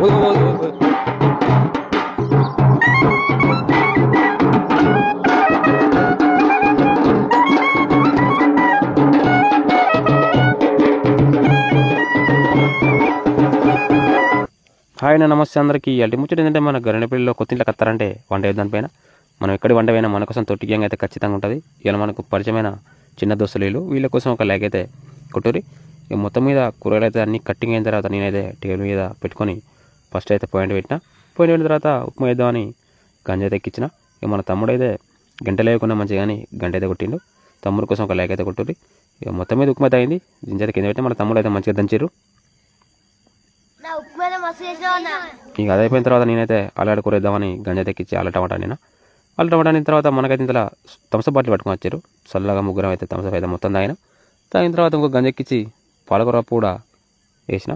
Hi నమస్తే అందరికీ. అల్టి ముచ్చట ఏంటంటే మన గరినపల్లిలో కొత్తింట్లోకి వస్తారంటే వంట దానిపైన మనం ఎక్కడి వంట అయినా మన కోసం తొట్టి గ్యాంగ్ అయితే ఖచ్చితంగా ఉంటుంది. ఇలా మనకు పరిచయమైన చిన్న దోస్తులు వీళ్ళ కోసం ఒక లైక్ అయితే కొట్టురి. ఇక మొత్తం మీద కూరగాయలు అయితే అన్ని కట్టింగ్ అయిన తర్వాత నేనైతే టేబుల్ మీద పెట్టుకొని ఫస్ట్ అయితే పాయింట్ పెట్టిన తర్వాత ఉప్మా వేద్దామని గంజ అయితే ఎక్కించిన. ఇక మన తమ్ముడు అయితే గంట లేకుండా మంచిగా కానీ గంట అయితే కొట్టిండు. తమ్ముడు కోసం ఒక లైక్ అయితే కొట్టురి. ఇక మొత్తం మీద ఉప్మా అయితే అయింది. గింజ అయితే కింద పెట్టి మన తమ్ముడు అయితే మంచిగా దంచారు. ఇక అది అయిపోయిన తర్వాత నేనైతే అల్లాడ కూర వేద్దామని గంజ తెక్కించి అల్ల టమాటా నేను అల్ల టమాటా అయిన తర్వాత మనకైతే ఇంతలో థమ్సప్ బాటిల్ పట్టుకొని వచ్చారు. చల్లగా ముగ్గురం అయితే థమ్సప్ అయితే మొత్తం తాగిన తర్వాత ఇంకో గంజ ఎక్కించి పాలకూర కూడా వేసిన.